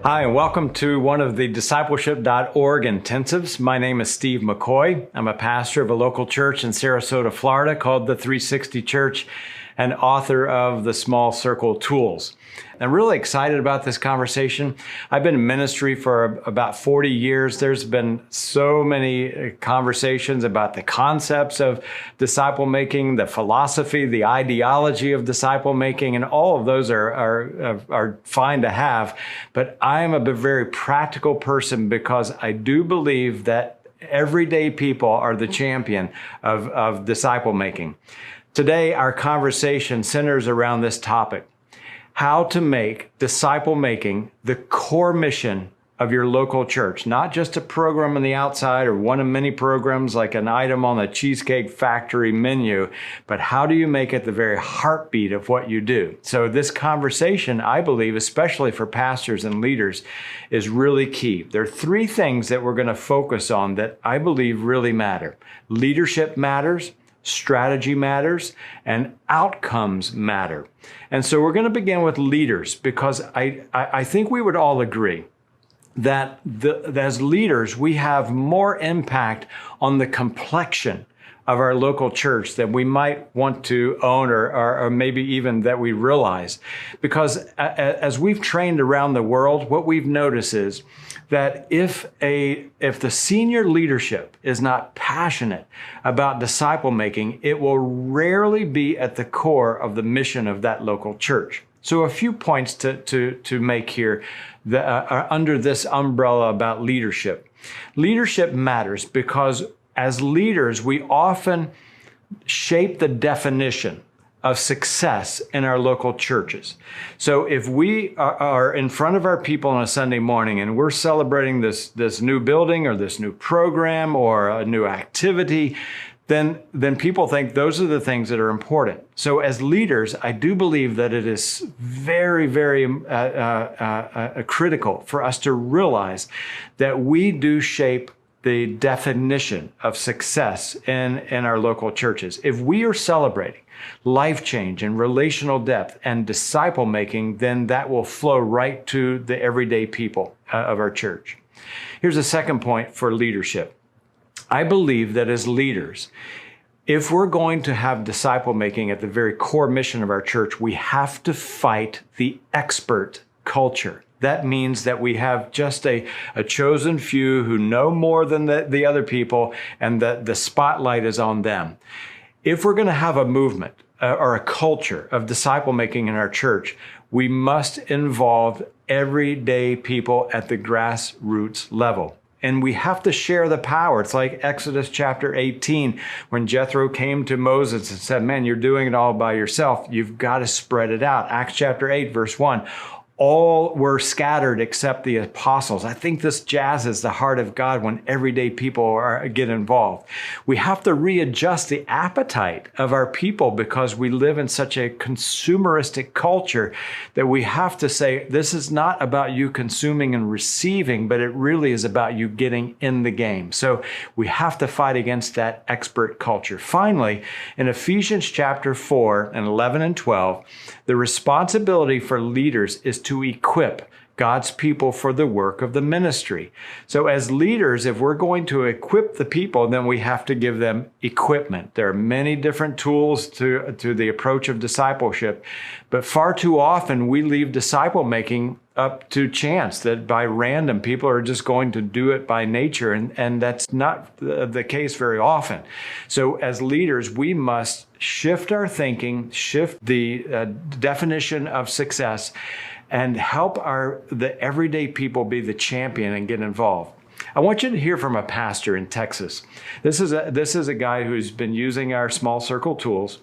Hi, and welcome to one of the discipleship.org intensives. My name is Steve McCoy. I'm a pastor of a local church in Sarasota, Florida called the 360 Church and author of the Small Circle Tools. I'm really excited about this conversation. I've been in ministry for about 40 years. There's been so many conversations about the concepts of disciple making, the philosophy, the ideology of disciple making, and all of those are fine to have. But I am a very practical person because I do believe that everyday people are the champion of disciple making. Today, our conversation centers around this topic: how to make disciple making the core mission of your local church, not just a program on the outside or one of many programs like an item on the Cheesecake Factory menu, but how do you make it the very heartbeat of what you do? So this conversation, I believe, especially for pastors and leaders, is really key. There are three things that we're going to focus on that I believe really matter. Leadership matters, strategy matters, and outcomes matter. And so we're going to begin with leaders because I think we would all agree that as leaders, we have more impact on the complexion of our local church than we might want to own or maybe even that we realize. Because as we've trained around the world, what we've noticed is that if the senior leadership is not passionate about disciple making, it will rarely be at the core of the mission of that local church. So a few points to make here that under this umbrella about leadership. Leadership matters because as leaders, we often shape the definition of success in our local churches. So if we are in front of our people on a Sunday morning and we're celebrating this new building or this new program or a new activity, then people think those are the things that are important. So as leaders, I do believe that it is very, very critical for us to realize that we do shape the definition of success in our local churches. If we are celebrating life change and relational depth and disciple making, then that will flow right to the everyday people of our church. Here's a second point for leadership. I believe that as leaders, if we're going to have disciple making at the very core mission of our church, we have to fight the expert culture. That means that we have just a chosen few who know more than the other people, and the spotlight is on them. If we're going to have a movement or a culture of disciple making in our church, we must involve everyday people at the grassroots level. And we have to share the power. It's like Exodus chapter 18, when Jethro came to Moses and said, man, you're doing it all by yourself. You've got to spread it out. Acts chapter 8, verse 1. All were scattered except the apostles. I think this jazzes the heart of God when everyday people get involved. We have to readjust the appetite of our people because we live in such a consumeristic culture that we have to say, this is not about you consuming and receiving, but it really is about you getting in the game. So we have to fight against that expert culture. Finally, in Ephesians chapter 4 and 11 and 12, the responsibility for leaders is to equip God's people for the work of the ministry. So as leaders, if we're going to equip the people, then we have to give them equipment. There are many different tools to the approach of discipleship, but far too often we leave disciple making up to chance, that by random people are just going to do it by nature, and that's not the case very often. So as leaders, we must shift our thinking, shift the definition of success, and help the everyday people be the champion and get involved. I want you to hear from a pastor in Texas. This is a guy who's been using our small circle tools,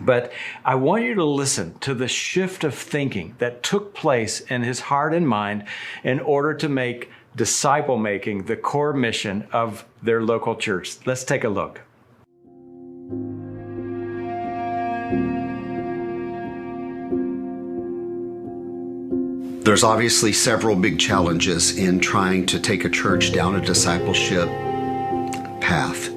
but I want you to listen to the shift of thinking that took place in his heart and mind in order to make disciple making the core mission of their local church. Let's take a look. There's obviously several big challenges in trying to take a church down a discipleship path.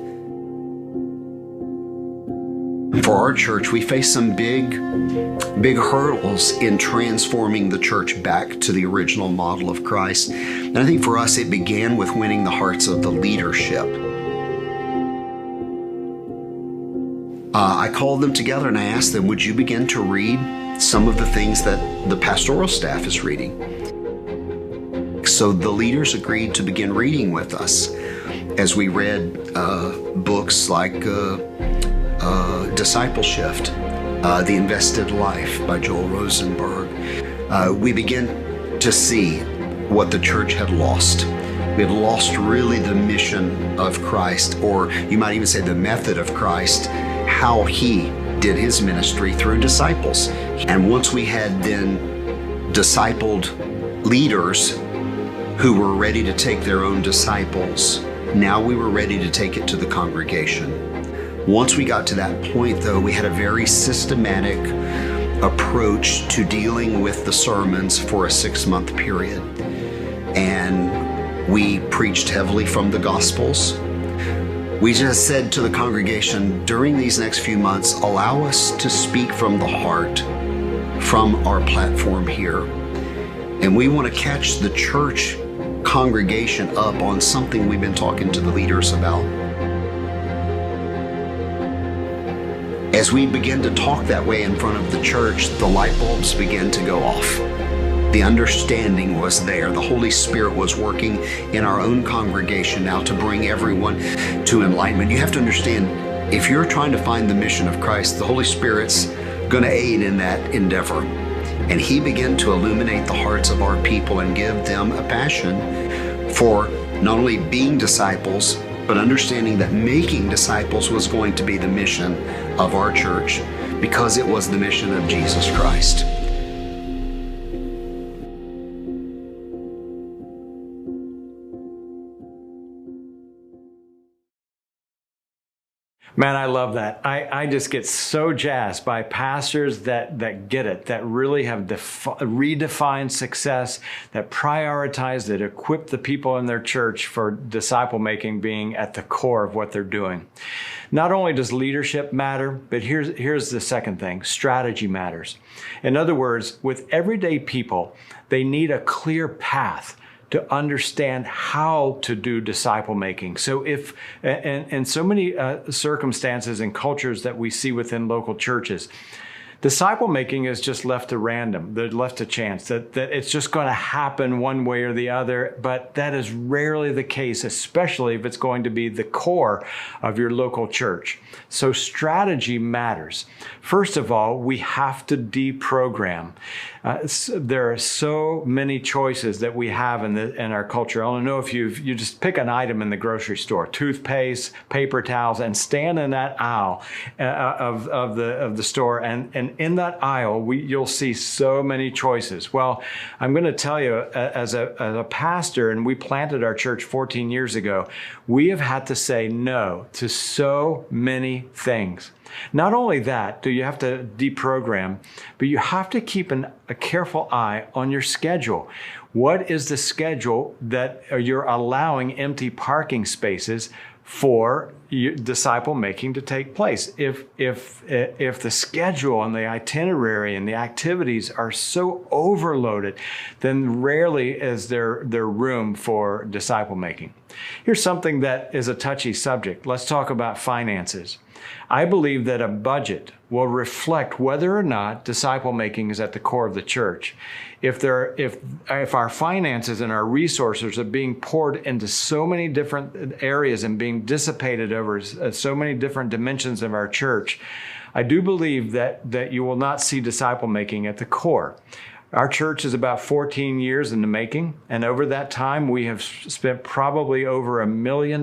For our church, we face some big hurdles in transforming the church back to the original model of Christ. And I think for us, it began with winning the hearts of the leadership. I called them together and I asked them, would you begin to read some of the things that the pastoral staff is reading? So the leaders agreed to begin reading with us as we read books like Discipleship, The Invested Life by Joel Rosenberg. We began to see what the church had lost. We had lost really the mission of Christ, or you might even say the method of Christ, how he did his ministry through disciples. And once we had then discipled leaders who were ready to take their own disciples, now we were ready to take it to the congregation. Once we got to that point, though, we had a very systematic approach to dealing with the sermons for a 6-month period. And we preached heavily from the Gospels. We just said to the congregation, during these next few months, allow us to speak from the heart from our platform here. And we want to catch the church congregation up on something we've been talking to the leaders about. As we begin to talk that way in front of the church, the light bulbs began to go off. The understanding was there. The Holy Spirit was working in our own congregation now to bring everyone to enlightenment. You have to understand, if you're trying to find the mission of Christ, the Holy Spirit's going to aid in that endeavor. And he began to illuminate the hearts of our people and give them a passion for not only being disciples, but understanding that making disciples was going to be the mission of our church because it was the mission of Jesus Christ. Man, I love that. I just get so jazzed by pastors that get it, that really have redefined success, that prioritize, that equip the people in their church for disciple making being at the core of what they're doing. Not only does leadership matter, but here's the second thing, strategy matters. In other words, with everyday people, they need a clear path to understand how to do disciple making. So if, and so many circumstances and cultures that we see within local churches, disciple making is just left to random, they're left to chance, that it's just going to happen one way or the other, but that is rarely the case, especially if it's going to be the core of your local church. So strategy matters. First of all, we have to deprogram. There are so many choices that we have in our culture. I don't know if you just pick an item in the grocery store, toothpaste, paper towels, and stand in that aisle of the store, and in that aisle you'll see so many choices. Well, I'm going to tell you, as a pastor, and we planted our church 14 years ago, we have had to say no to so many things. Not only that, do you have to deprogram, but you have to keep a careful eye on your schedule. What is the schedule that you're allowing empty parking spaces for disciple making to take place? If the schedule and the itinerary and the activities are so overloaded, then rarely is there room for disciple making. Here's something that is a touchy subject. Let's talk about finances. I believe that a budget will reflect whether or not disciple making is at the core of the church. If our finances and our resources are being poured into so many different areas and being dissipated over so many different dimensions of our church, I do believe that you will not see disciple making at the core. Our church is about 14 years in the making, and over that time, we have spent probably over $1 million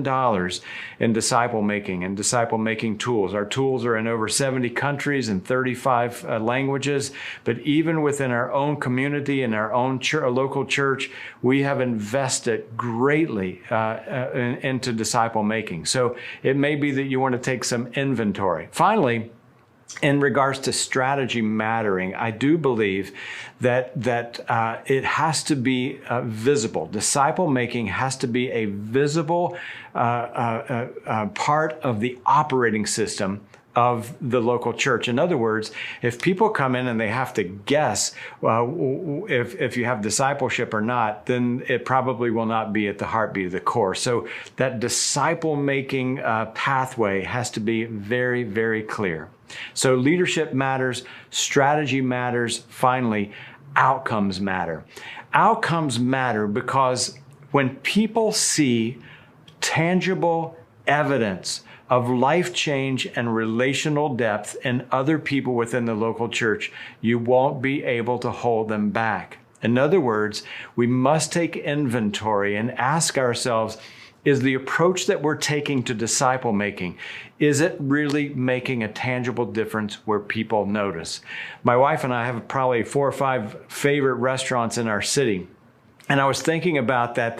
in disciple making and disciple making tools. Our tools are in over 70 countries and 35 languages, but even within our own community and our own local church, we have invested greatly into disciple making. So it may be that you want to take some inventory. Finally, in regards to strategy mattering, I do believe that it has to be visible. Disciple making has to be a visible part of the operating system of the local church. In other words, if people come in and they have to guess if you have discipleship or not, then it probably will not be at the heartbeat of the core. So that disciple-making pathway has to be very, very clear. So leadership matters, strategy matters, finally, outcomes matter. Outcomes matter because when people see tangible evidence of life change and relational depth in other people within the local church, you won't be able to hold them back. In other words, we must take inventory and ask ourselves, is the approach that we're taking to disciple making, is it really making a tangible difference where people notice? My wife and I have probably 4 or 5 favorite restaurants in our city. And I was thinking about that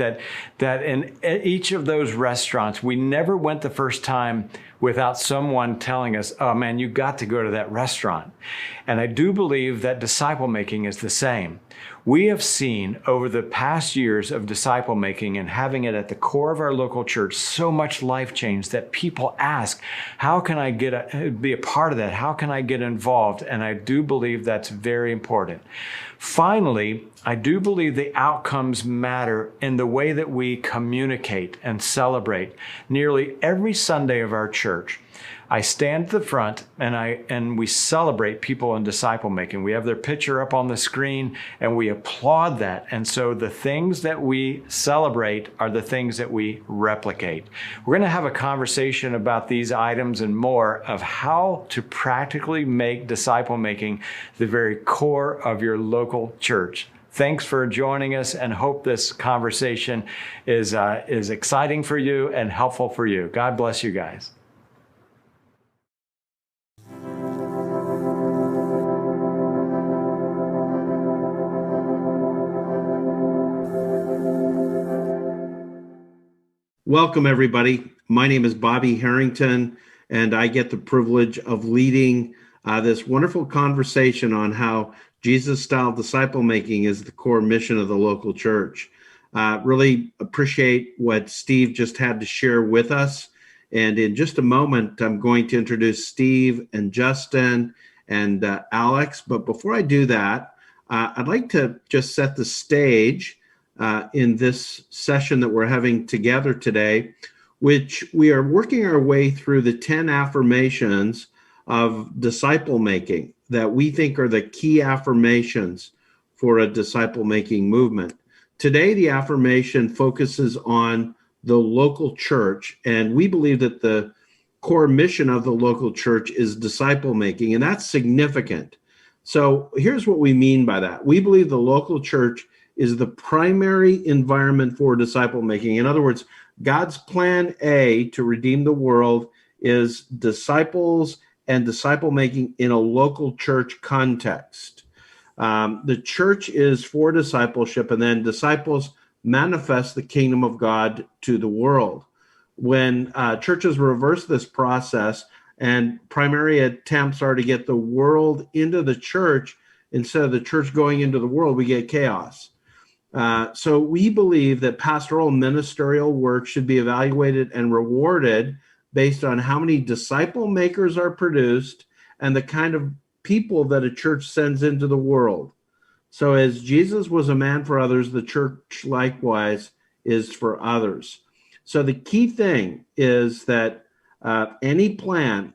in each of those restaurants, we never went the first time without someone telling us, oh man, you got to go to that restaurant. And I do believe that disciple making is the same. We have seen over the past years of disciple making and having it at the core of our local church so much life change that people ask, how can I be a part of that? How can I get involved? And I do believe that's very important. Finally, I do believe the outcomes matter in the way that we communicate and celebrate. Nearly every Sunday of our church, I stand at the front and we celebrate people in disciple making. We have their picture up on the screen and we applaud that. And so the things that we celebrate are the things that we replicate. We're going to have a conversation about these items and more of how to practically make disciple making the very core of your local church. Thanks for joining us and hope this conversation is exciting for you and helpful for you. God bless you guys. Welcome, everybody. My name is Bobby Harrington, and I get the privilege of leading this wonderful conversation on how Jesus-style disciple making is the core mission of the local church. Really appreciate what Steve just had to share with us. And in just a moment, I'm going to introduce Steve and Justin and Alex. But before I do that, I'd like to just set the stage in this session that we're having together today, which we are working our way through the 10 affirmations of disciple making that we think are the key affirmations for a disciple making movement. Today, the affirmation focuses on the local church, and we believe that the core mission of the local church is disciple making, and that's significant. So here's what we mean by that. We believe the local church is the primary environment for disciple making. In other words, God's plan A to redeem the world is disciples and disciple making in a local church context. The church is for discipleship, and then disciples manifest the kingdom of God to the world. When churches reverse this process and primary attempts are to get the world into the church instead of the church going into the world, we get chaos. So we believe that pastoral ministerial work should be evaluated and rewarded based on how many disciple makers are produced and the kind of people that a church sends into the world. So as Jesus was a man for others, the church likewise is for others. So the key thing is that any plan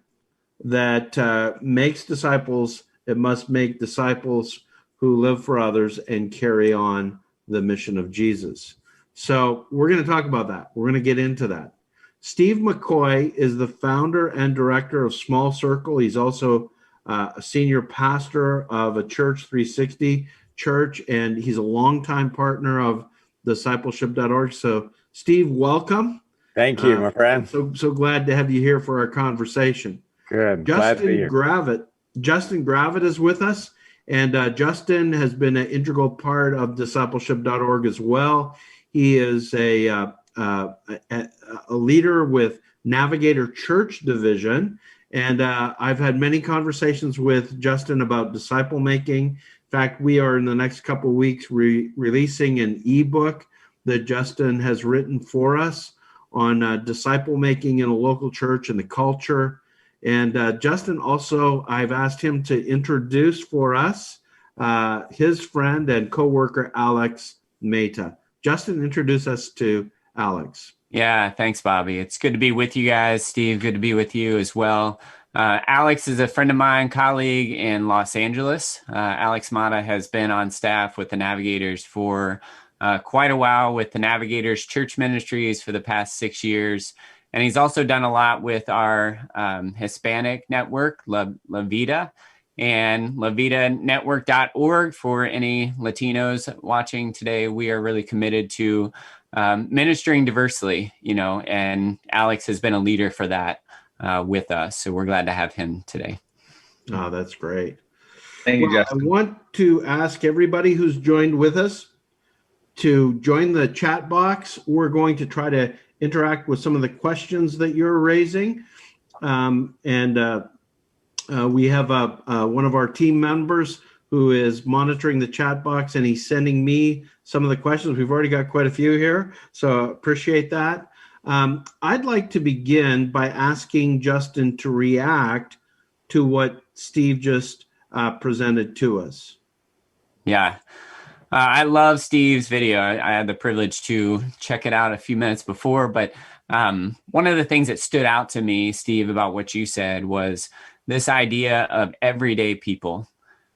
that makes disciples, it must make disciples who live for others and carry on the mission of Jesus. So we're going to talk about that. We're going to get into that. Steve McCoy is the founder and director of Small Circle. He's also a senior pastor of a Church 360 church, and he's a longtime partner of discipleship.org. So Steve, welcome. Thank you, my friend. So glad to have you here for our conversation. Good. Glad to be here. Justin Gravitt is with us. And Justin has been an integral part of discipleship.org as well. He is a leader with Navigator Church Division. And I've had many conversations with Justin about disciple making. In fact, we are in the next couple of weeks releasing an ebook that Justin has written for us on disciple making in a local church and the culture. And Justin also, I've asked him to introduce for us his friend and coworker, Alex Mehta. Justin, introduce us to Alex. Yeah, thanks, Bobby. It's good to be with you guys. Steve, good to be with you as well. Alex is a friend of mine, colleague in Los Angeles. Alex Mehta has been on staff with the Navigators for quite a while, with the Navigators Church Ministries for the past 6 years. And he's also done a lot with our Hispanic network, La Vida, and lavidanetwork.org. For any Latinos watching today, we are really committed to ministering diversely, and Alex has been a leader for that with us. So we're glad to have him today. Oh, that's great. Thank you, Justin. I want to ask everybody who's joined with us to join the chat box. We're going to try to interact with some of the questions that you're raising. We have one of our team members who is monitoring the chat box, and he's sending me some of the questions. We've already got quite a few here, so appreciate that. I'd like to begin by asking Justin to react to what Steve just presented to us. Yeah. I love Steve's video. I had the privilege to check it out a few minutes before, but one of the things that stood out to me, Steve, about what you said was this idea of everyday people,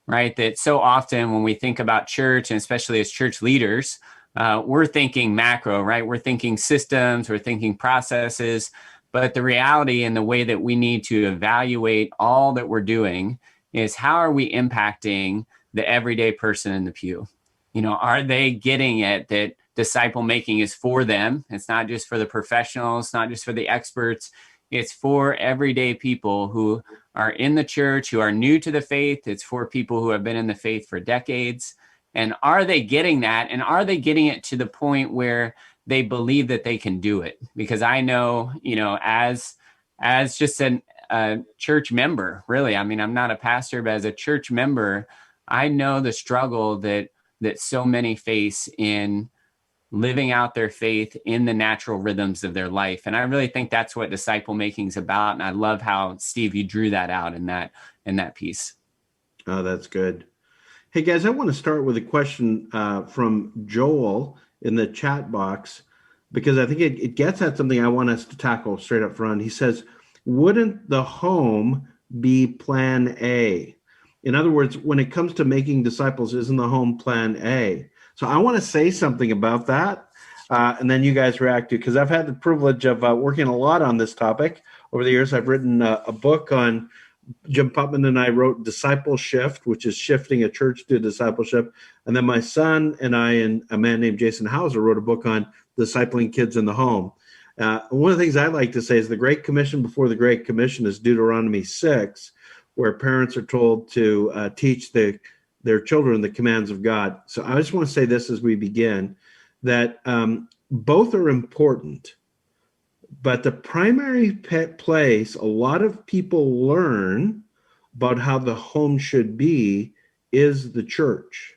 right? That so often when we think about church, and especially as church leaders, we're thinking macro, right? We're thinking systems, we're thinking processes, but the reality and the way that we need to evaluate all that we're doing is how are we impacting the everyday person in the pew? Are they getting it that disciple making is for them? It's not just for the professionals, not just for the experts. It's for everyday people who are in the church, who are new to the faith. It's for people who have been in the faith for decades. And are they getting that? And are they getting it to the point where they believe that they can do it? Because I know, as just a church member, really, I mean, I'm not a pastor, but as a church member, I know the struggle that so many face in living out their faith in the natural rhythms of their life. And I really think that's what disciple making is about. And I love how, Steve, you drew that out in that piece. Oh, that's good. Hey, guys, I want to start with a question from Joel in the chat box, because I think it gets at something I want us to tackle straight up front. He says, wouldn't the home be plan A? In other words, when it comes to making disciples, isn't the home plan A? So I want to say something about that, and then you guys react to, because I've had the privilege of working a lot on this topic over the years. I've written a book on, Jim Putman and I wrote Disciple Shift, which is shifting a church to discipleship. And then my son and I and a man named Jason Hauser wrote a book on discipling kids in the home. One of the things I like to say is the Great Commission before the Great Commission is Deuteronomy 6, where parents are told to teach their children the commands of God. So I just want to say this as we begin, that both are important, but the primary place a lot of people learn about how the home should be is the church.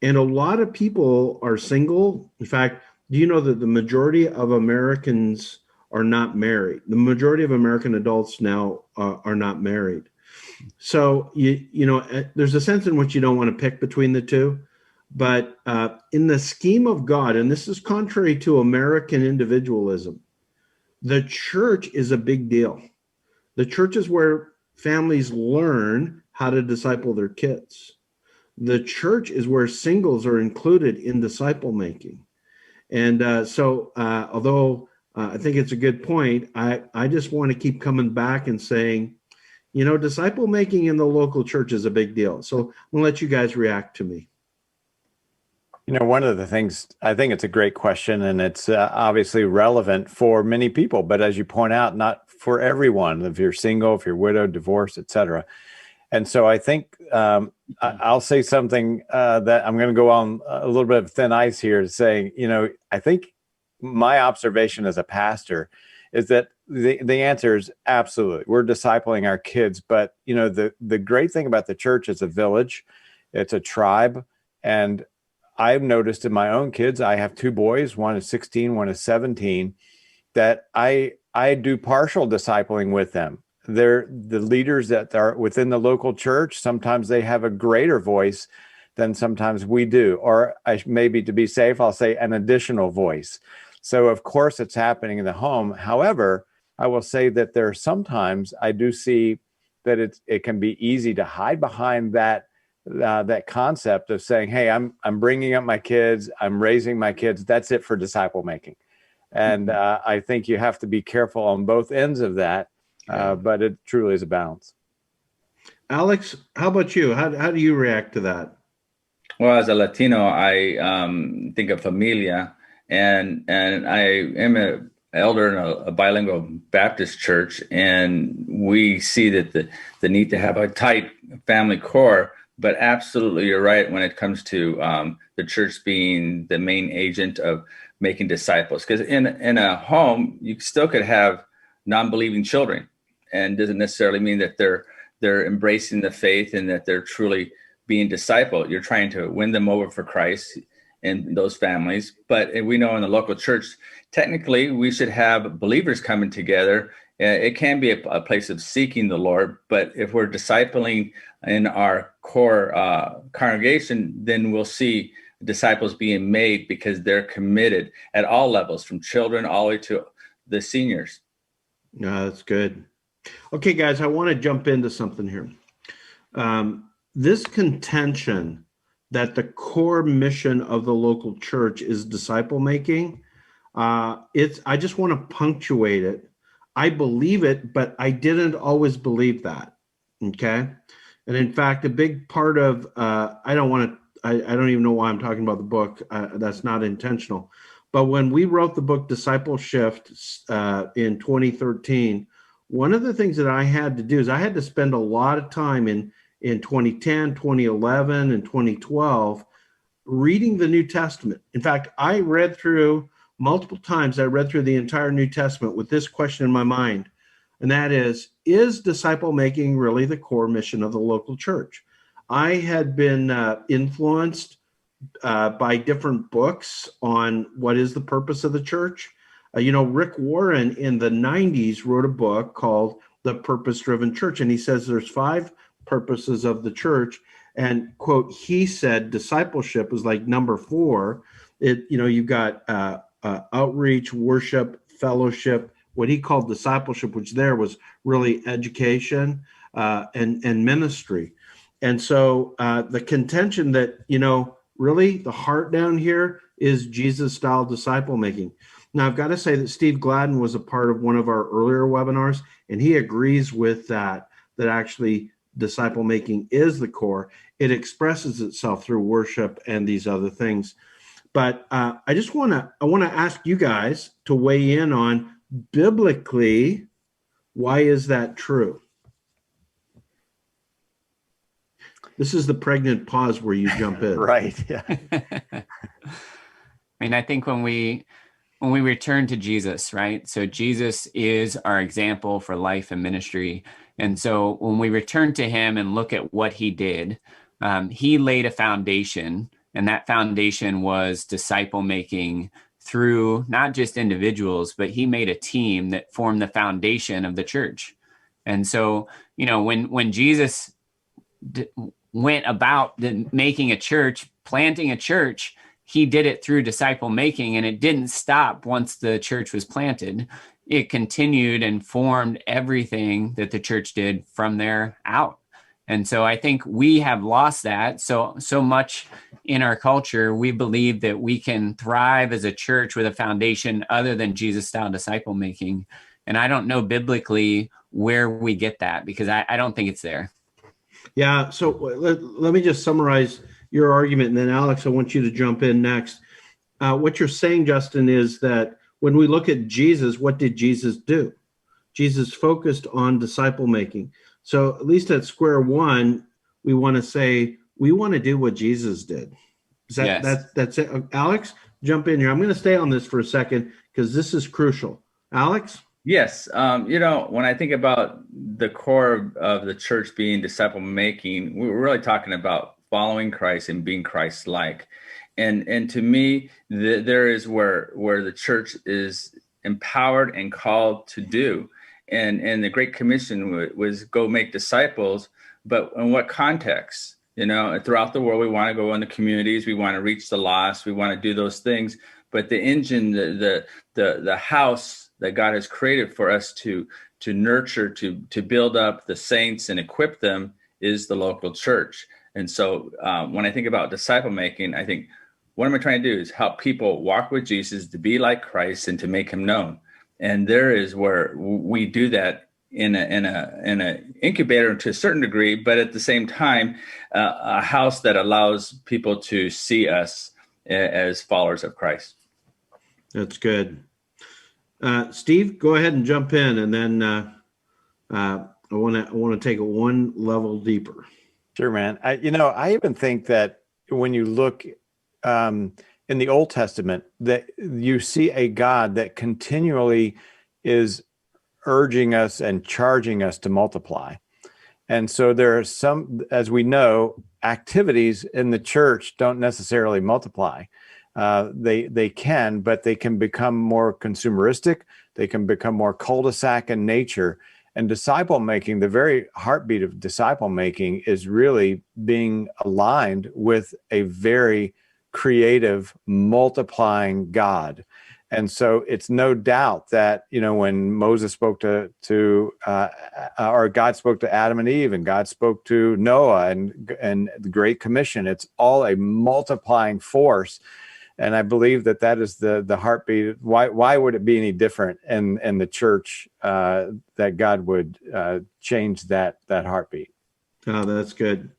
And a lot of people are single. In fact, do you know that the majority of Americans are not married? The majority of American adults now are not married. So, there's a sense in which you don't want to pick between the two. But in the scheme of God, and this is contrary to American individualism, the church is a big deal. The church is where families learn how to disciple their kids. The church is where singles are included in disciple making. And although I think it's a good point, I just want to keep coming back and saying, disciple making in the local church is a big deal. So I'm going to let you guys react to me. One of the things, I think it's a great question, and it's obviously relevant for many people, but as you point out, not for everyone. If you're single, if you're widowed, divorced, etc. And so I think I'll say something that I'm going to go on a little bit of thin ice here, saying, I think my observation as a pastor is that the answer is absolutely. We're discipling our kids, but the great thing about the church is a village, it's a tribe, and I've noticed in my own kids, I have two boys, one is 16, one is 17, that I do partial discipling with them. the leaders that are within the local church, sometimes they have a greater voice than sometimes we do. Or maybe to be safe, I'll say an additional voice. So of course it's happening in the home. However, I will say that there are sometimes I do see that it can be easy to hide behind that concept of saying, hey, I'm bringing up my kids, I'm raising my kids. That's it for disciple making. And I think you have to be careful on both ends of that. But it truly is a balance. Alex, how about you? How do you react to that? Well, as a Latino, I think of familia, and I am an elder in a bilingual Baptist church, and we see that the need to have a tight family core. But absolutely, you're right when it comes to the church being the main agent of making disciples. Because in a home, you still could have non-believing children, and doesn't necessarily mean that they're embracing the faith and that they're truly being discipled. You're trying to win them over for Christ in those families. But we know in the local church, technically, we should have believers coming together. It can be a place of seeking the Lord, but if we're discipling in our core congregation, then we'll see disciples being made because they're committed at all levels, from children all the way to the seniors. No, that's good. Okay, guys, I want to jump into something here. This contention that the core mission of the local church is disciple making, I just want to punctuate it. I believe it, but I didn't always believe that. Okay. And in fact, a big part of, I don't even know why I'm talking about the book. That's not intentional. But when we wrote the book Discipleship in 2013, one of the things that I had to do is I had to spend a lot of time in 2010, 2011, and 2012 reading the New Testament. In fact, I read through multiple times, I read through the entire New Testament with this question in my mind, and that is disciple making really the core mission of the local church? I had been influenced by different books on what is the purpose of the church. Rick Warren in the 90s wrote a book called The Purpose-Driven Church, and he says there's 5 purposes of the church, and quote, he said discipleship is like number 4. You've got outreach, worship, fellowship, what he called discipleship, which there was really education and ministry. And so the contention that, really the heart down here is Jesus-style disciple making. Now, I've got to say that Steve Gladden was a part of one of our earlier webinars, and he agrees with that actually disciple making is the core. It expresses itself through worship and these other things. But I want to ask you guys to weigh in on biblically, why is that true? This is the pregnant pause where you jump in. Right. Yeah. I think when we return to Jesus, right? So Jesus is our example for life and ministry. And so when we return to him and look at what he did, he laid a foundation, and that foundation was disciple making through not just individuals, but he made a team that formed the foundation of the church. And so, when Jesus went about making a church, planting a church, he did it through disciple making, and it didn't stop once the church was planted. It continued and formed everything that the church did from there out. And so I think we have lost that so much in our culture. We believe that we can thrive as a church with a foundation other than Jesus-style disciple making. And I don't know biblically where we get that, because I don't think it's there. Yeah. So let me just summarize your argument, and then Alex, I want you to jump in next. What you're saying, Justin, is that when we look at Jesus, what did Jesus do? Jesus focused on disciple making. So at least at square one, we want to say we want to do what Jesus did. Yes. That's it. Alex, jump in here. I'm going to stay on this for a second because this is crucial. Alex? Yes. When I think about the core of the church being disciple making, we're really talking about following Christ and being Christ-like. And to me, there is where the church is empowered and called to do. and the Great Commission was go make disciples, but in what context? Throughout the world, we want to go in the communities, we want to reach the lost, we want to do those things. But the engine, the house that God has created for us to nurture, to build up the saints and equip them is the local church. And so when I think about disciple making, I think, what am I trying to do is help people walk with Jesus, to be like Christ and to make him known. And there is where we do that in a incubator to a certain degree, but at the same time, a house that allows people to see us as followers of Christ. That's good. Steve, go ahead and jump in, and then I want to take it one level deeper. Sure, man. I even think that when you look in the Old Testament, that you see a God that continually is urging us and charging us to multiply. And so there are some, as we know, activities in the church don't necessarily multiply. They can, but they can become more consumeristic. They can become more cul-de-sac in nature. And disciple making, the very heartbeat of disciple making, is really being aligned with a very creative, multiplying God. And so it's no doubt that, when Moses spoke or God spoke to Adam and Eve, and God spoke to Noah and the Great Commission, it's all a multiplying force. And I believe that is the heartbeat. Why would it be any different in the church that God would change that heartbeat? Oh, that's good.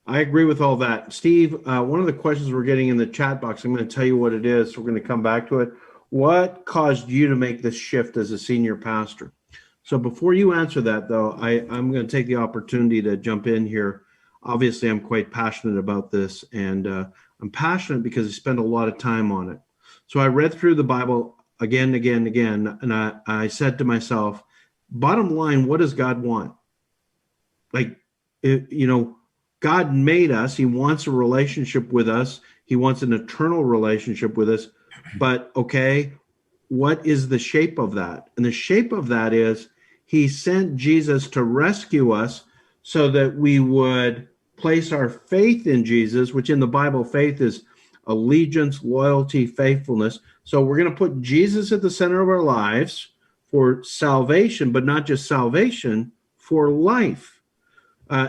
I agree with all that. Steve, one of the questions we're getting in the chat box, I'm going to tell you what it is. We're going to come back to it. What caused you to make this shift as a senior pastor? So before you answer that, though, I'm going to take the opportunity to jump in here. Obviously, I'm quite passionate about this, and I'm passionate because I spend a lot of time on it. So I read through the Bible again, and I said to myself, bottom line, what does God want? God made us. He wants a relationship with us. He wants an eternal relationship with us. But okay, what is the shape of that? And the shape of that is he sent Jesus to rescue us so that we would place our faith in Jesus, which in the Bible, faith is allegiance, loyalty, faithfulness. So we're going to put Jesus at the center of our lives for salvation, but not just salvation, for life.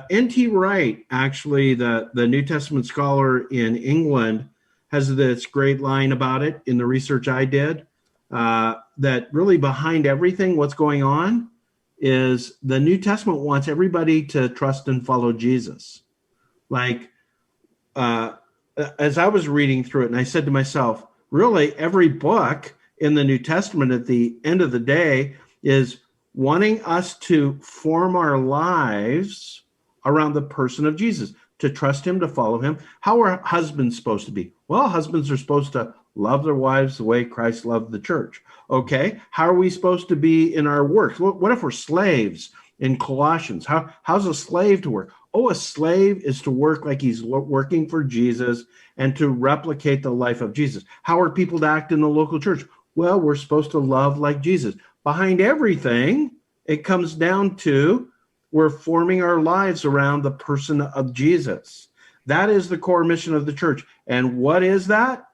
N.T. Wright, actually, the New Testament scholar in England, has this great line about it in the research I did, that really behind everything, what's going on is the New Testament wants everybody to trust and follow Jesus. As I was reading through it, and I said to myself, really, every book in the New Testament at the end of the day is wanting us to form our lives around the person of Jesus, to trust him, to follow him. How are husbands supposed to be? Well, husbands are supposed to love their wives the way Christ loved the church. Okay, how are we supposed to be in our work? What if we're slaves in Colossians? How's a slave to work? Oh, a slave is to work like he's working for Jesus and to replicate the life of Jesus. How are people to act in the local church? Well, we're supposed to love like Jesus. Behind everything, it comes down to we're forming our lives around the person of Jesus. That is the core mission of the church. And what is that?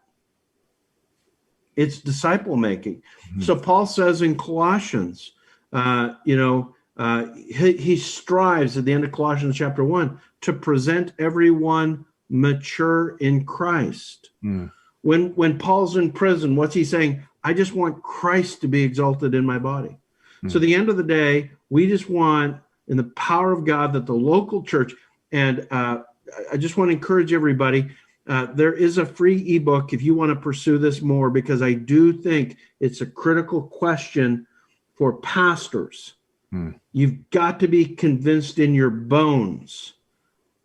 It's disciple making. Mm-hmm. So Paul says in Colossians, he strives at the end of Colossians chapter 1 to present everyone mature in Christ. Mm. When Paul's in prison, what's he saying? I just want Christ to be exalted in my body. Mm. So at the end of the day, we just want, in the power of God, that the local church, and I just want to encourage everybody, there is a free ebook if you want to pursue this more, because I do think it's a critical question for pastors. You've got to be convinced in your bones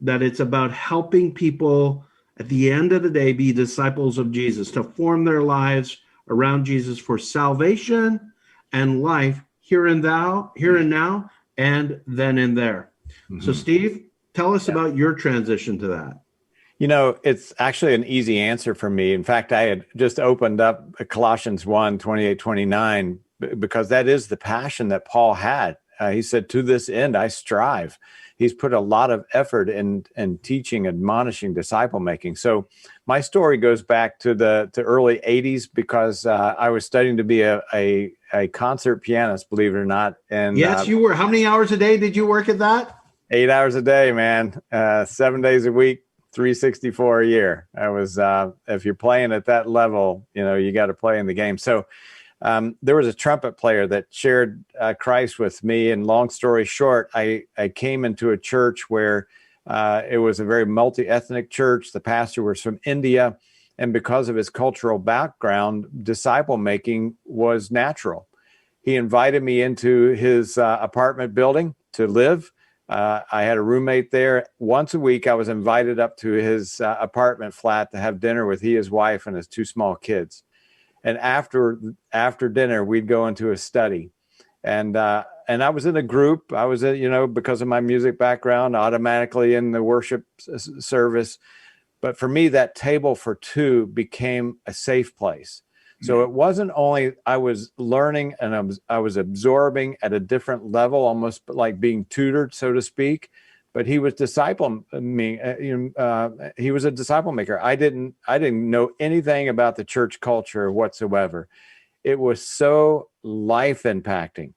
that it's about helping people at the end of the day be disciples of Jesus, to form their lives around Jesus for salvation and life here and now, and then and there. Mm-hmm. So Steve, tell us about your transition to that. It's actually an easy answer for me. In fact, I had just opened up Colossians 1, 28, 29 because that is the passion that Paul had. He said, to this end, I strive. He's put a lot of effort in teaching, admonishing, disciple making. So my story goes back to the early 80s because I was studying to be a concert pianist, believe it or not. And yes, you were. How many hours a day did you work at that? 8 hours a day, man. 7 days a week, 364 a year. I was, if you're playing at that level, you got to play in the game. So there was a trumpet player that shared Christ with me. And long story short, I came into a church where it was a very multi-ethnic church. The pastor was from India. And because of his cultural background, disciple making was natural. He invited me into his apartment building to live. I had a roommate there. Once a week, I was invited up to his apartment flat to have dinner with his wife and his 2 small kids. And after dinner, we'd go into a study. And I was in a group. I was, because of my music background, automatically in the worship service. But for me, that table for 2 became a safe place. So it wasn't only I was learning and I was absorbing at a different level, almost like being tutored, so to speak. But he was he was a disciple maker. I didn't know anything about the church culture whatsoever. It was so life impacting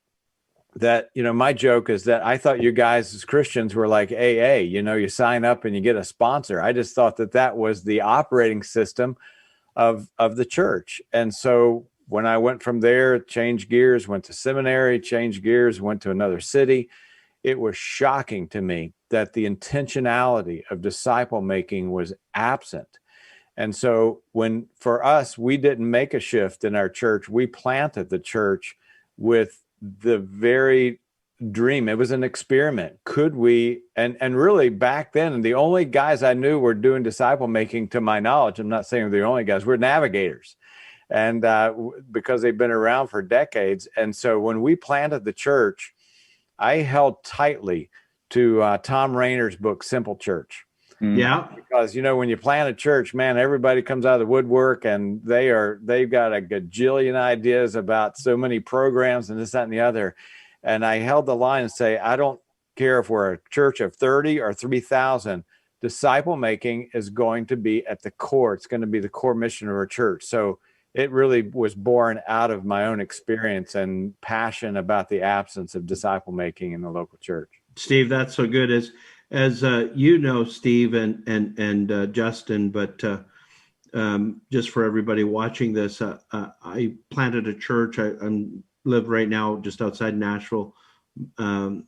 that, my joke is that I thought you guys as Christians were like AA, you sign up and you get a sponsor. I just thought that was the operating system of the church. And so when I went from there, changed gears, went to seminary, changed gears, went to another city, it was shocking to me that the intentionality of disciple making was absent. And so for us, we didn't make a shift in our church. We planted the church with the very dream. It was an experiment. Could we, and really back then, the only guys I knew were doing disciple making, to my knowledge, I'm not saying they're the only guys, we're Navigators. And because they've been around for decades. And so when we planted the church, I held tightly to Tom Rainer's book, Simple Church. Yeah. Because, when you plant a church, man, everybody comes out of the woodwork and they've got a gajillion ideas about so many programs and this, that, and the other. And I held the line and say, I don't care if we're a church of 30 or 3,000, disciple making is going to be at the core. It's going to be the core mission of our church. So it really was born out of my own experience and passion about the absence of disciple making in the local church. Steve, that's so good. As Steve and Justin, but just for everybody watching this, I planted a church. I live right now just outside Nashville, and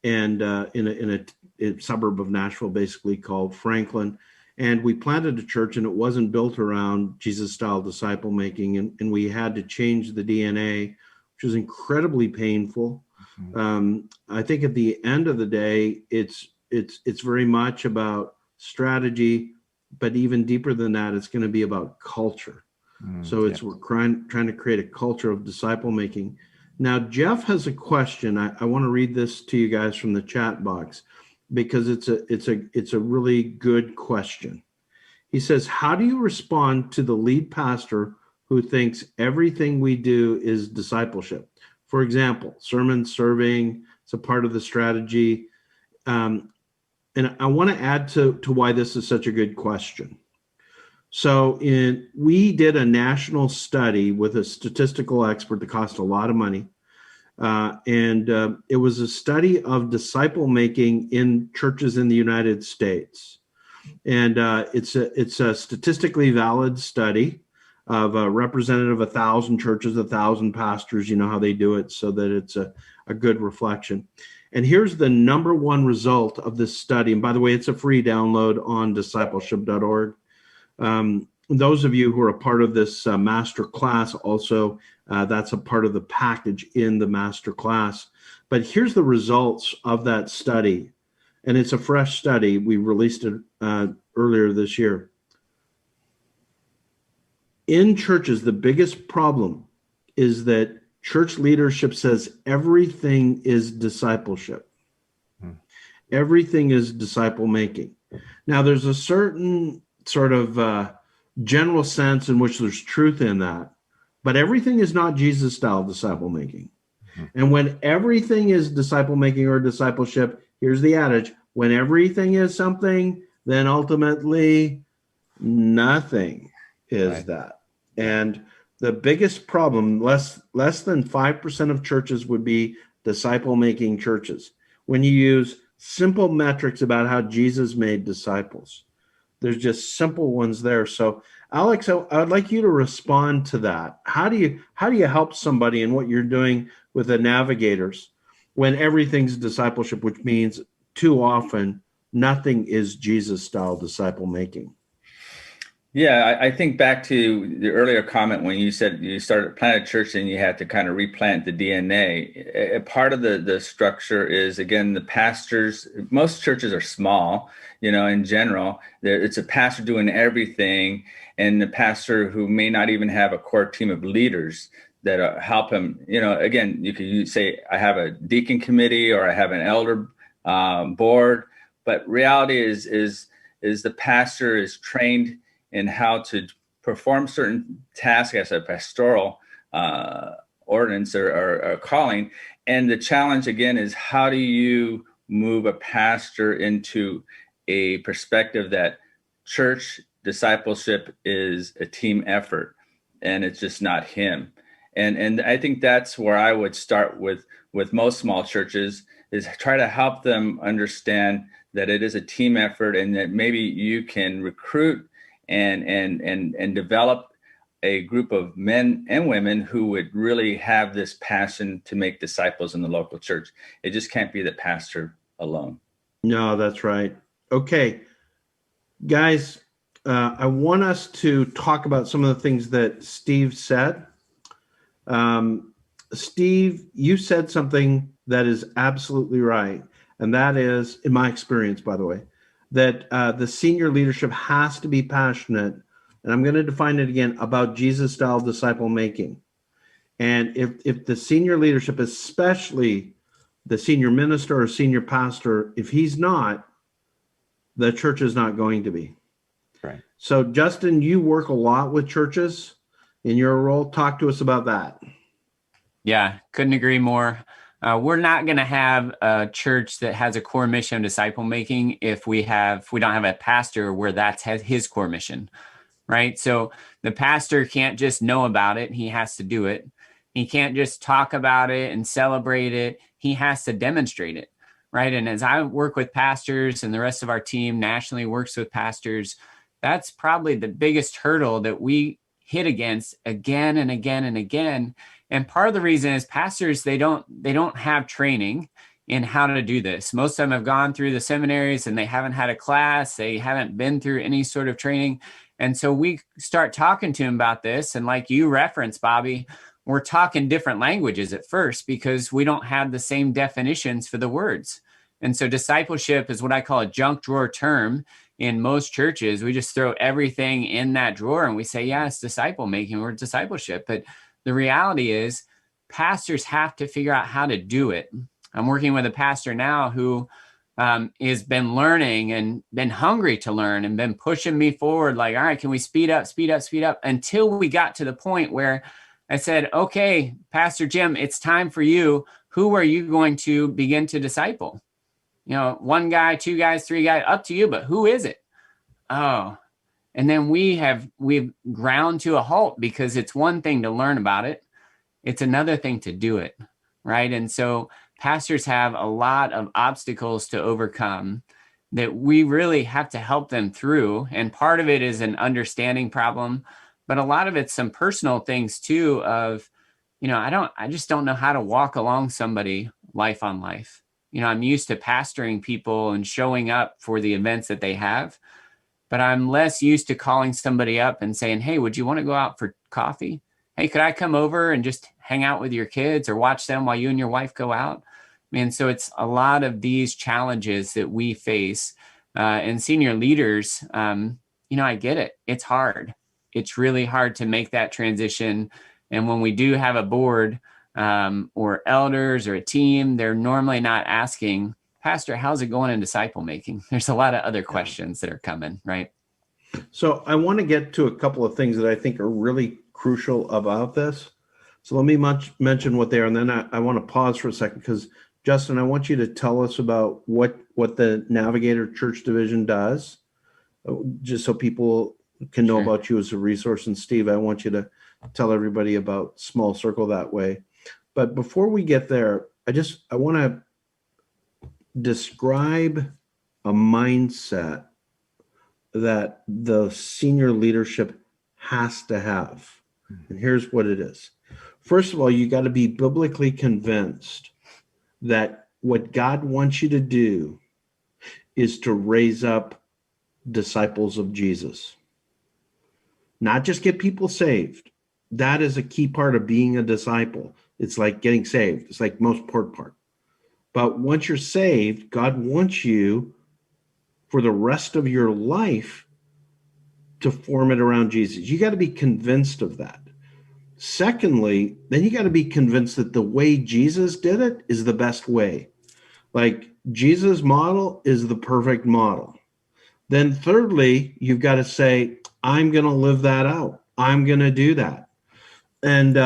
in a suburb of Nashville, basically called Franklin. And we planted a church, and it wasn't built around Jesus-style disciple making, and we had to change the DNA, which was incredibly painful. I think at the end of the day, it's very much about strategy, but even deeper than that, it's going to be about culture. So we're trying to create a culture of disciple making. Now, Jeff has a question. I want to read this to you guys from the chat box because it's a really good question. He says, how do you respond to the lead pastor who thinks everything we do is discipleship? For example, sermon serving, it's a part of the strategy. And I want to add to why this is such a good question. So we did a national study with a statistical expert that cost a lot of money. And it was a study of disciple making in churches in the United States. And it's a statistically valid study of a representative of 1,000 churches, 1,000 pastors, you know how they do it, so that it's a good reflection. And here's the number one result of this study. And by the way, it's a free download on discipleship.org. Those of you who are a part of this master class, also, that's a part of the package in the master class. But here's the results of that study. And it's a fresh study. We released it earlier this year. In churches, the biggest problem is that church leadership says everything is discipleship. Everything is disciple making. Now, there's a certain sort of general sense in which there's truth in that. but everything is not Jesus style disciple making. And when everything is disciple making or discipleship, here's the adage: when everything is something, then ultimately nothing is Right. that. And the biggest problem, less than 5% of churches would be disciple making churches. When you use simple metrics about how Jesus made disciples, there's just simple ones there. So Alex, I'd like you to respond to that. How do you help somebody in what you're doing with the Navigators when everything's discipleship, which means too often nothing is Jesus style disciple making? Yeah, I think back to the earlier comment when you said you planted a church and you had to kind of replant the DNA. A part of the structure is, again, the pastors. Most churches are small, in general. It's a pastor doing everything, and the pastor who may not even have a core team of leaders that help him. Again, you could say, I have a deacon committee or I have an elder board, but reality is the pastor is trained in how to perform certain tasks as a pastoral ordinance or calling. And the challenge, again, is how do you move a pastor into a perspective that church discipleship is a team effort and it's just not him. And I think that's where I would start with most small churches, is try to help them understand that it is a team effort and that maybe you can recruit and develop a group of men and women who would really have this passion to make disciples in the local church. It just can't be the pastor alone. No, that's right. Okay, guys, I want us to talk about some of the things that Steve said. Steve, you said something that is absolutely right. And that is, in my experience, by the way, that the senior leadership has to be passionate, and I'm going to define it again, about Jesus-style disciple making. And if the senior leadership, especially the senior minister or senior pastor, if he's not, the church is not going to be. Right. So, Justin, you work a lot with churches in your role. Talk to us about that. Yeah, couldn't agree more. We're not going to have a church that has a core mission of disciple making if we don't have a pastor where that's his core mission, right? So the pastor can't just know about it. He has to do it. He can't just talk about it and celebrate it. He has to demonstrate it, right? And as I work with pastors and the rest of our team nationally works with pastors, that's probably the biggest hurdle that we hit against again and again and again. And part of the reason is pastors, they don't have training in how to do this. Most of them have gone through the seminaries and they haven't had a class. They haven't been through any sort of training. And so we start talking to them about this. And like you referenced, Bobby, we're talking different languages at first because we don't have the same definitions for the words. And so discipleship is what I call a junk drawer term in most churches. We just throw everything in that drawer and we say, yeah, it's disciple making or discipleship. But the reality is pastors have to figure out how to do it. I'm working with a pastor now who has been learning and been hungry to learn and been pushing me forward. Like, all right, can we speed up until we got to the point where I said, okay, Pastor Jim, it's time for you. Who are you going to begin to disciple? One guy, two guys, three guys, up to you, but who is it? Oh, and then we've ground to a halt because it's one thing to learn about it. It's another thing to do it, right? And so pastors have a lot of obstacles to overcome that we really have to help them through. And part of it is an understanding problem, but a lot of it's some personal things too of, I just don't know how to walk along somebody life on life. I'm used to pastoring people and showing up for the events that they have, but I'm less used to calling somebody up and saying, hey, would you want to go out for coffee? Hey, could I come over and just hang out with your kids or watch them while you and your wife go out? So it's a lot of these challenges that we face. And senior leaders, I get it. It's hard. It's really hard to make that transition. And when we do have a board or elders or a team, they're normally not asking, Pastor, how's it going in disciple making? There's a lot of other questions that are coming, right? So I want to get to a couple of things that I think are really crucial about this. So let me mention what they are, and then I want to pause for a second because, Justin, I want you to tell us about what the Navigator Church Division does, just so people can know about you as a resource. And Steve, I want you to tell everybody about Small Circle that way. But before we get there, I want to describe a mindset that the senior leadership has to have. And here's what it is. First of all, you got to be biblically convinced that what God wants you to do is to raise up disciples of Jesus. Not just get people saved. That is a key part of being a disciple. It's like getting saved. It's like most important part. But once you're saved, God wants you for the rest of your life to form it around Jesus. You got to be convinced of that. Secondly, then you got to be convinced that the way Jesus did it is the best way. Like Jesus' model is the perfect model. Then thirdly, you've got to say, I'm going to live that out. I'm going to do that. And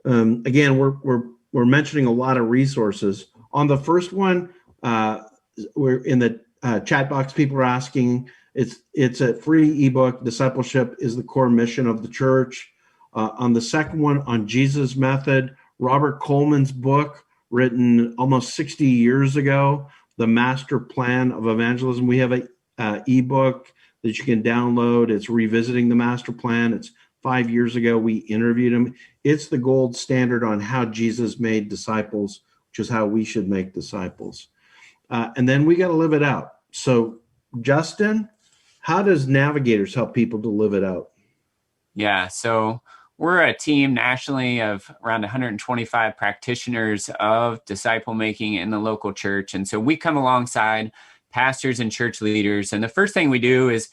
again, we're mentioning a lot of resources. On the first one, we're in the chat box. People are asking. It's a free ebook. Discipleship is the core mission of the church. On the second one, on Jesus' method, Robert Coleman's book, written almost 60 years ago, The Master Plan of Evangelism. We have a ebook that you can download. It's Revisiting the Master Plan. It's 5 years ago. We interviewed him. It's the gold standard on how Jesus made disciples, which is how we should make disciples. And then we got to live it out. So, Justin, how does Navigators help people to live it out? Yeah, so we're a team nationally of around 125 practitioners of disciple making in the local church. And so we come alongside pastors and church leaders. And the first thing we do is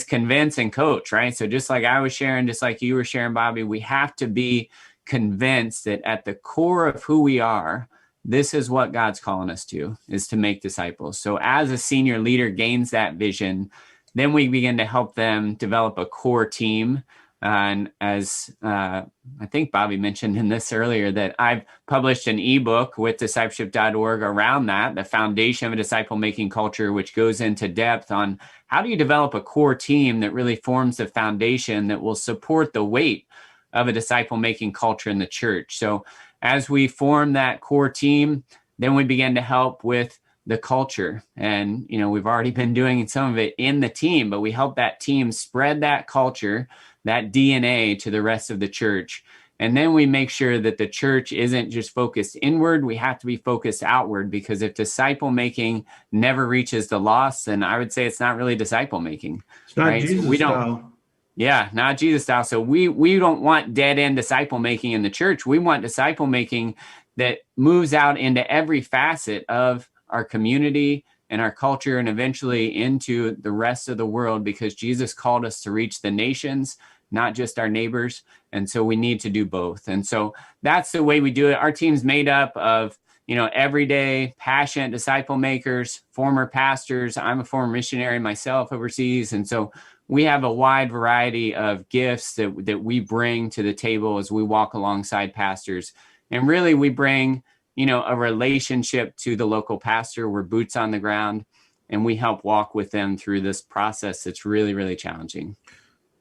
convince and coach, right? So just like I was sharing, just like you were sharing, Bobby, we have to be convinced that at the core of who we are, this is what God's calling us to, is to make disciples. So as a senior leader gains that vision, then we begin to help them develop a core team. And as I think Bobby mentioned in this earlier, that I've published an ebook with discipleship.org around that, the foundation of a disciple-making culture, which goes into depth on how do you develop a core team that really forms the foundation that will support the weight of a disciple-making culture in the church. So as we form that core team, then we begin to help with the culture. And, we've already been doing some of it in the team, but we help that team spread that culture, that DNA to the rest of the church. And then we make sure that the church isn't just focused inward. We have to be focused outward, because if disciple making never reaches the lost, then I would say it's not really disciple making. It's not right? Jesus style. Yeah, not Jesus style. So we don't want dead end disciple making in the church. We want disciple making that moves out into every facet of our community and our culture, and eventually into the rest of the world, because Jesus called us to reach the nations, not just our neighbors. And so we need to do both. And so that's the way we do it. Our team's made up of, everyday passionate disciple makers, former pastors. I'm a former missionary myself overseas. And so we have a wide variety of gifts that we bring to the table as we walk alongside pastors. And really we bring a relationship to the local pastor. We're boots on the ground, and we help walk with them through this process that's really, really challenging.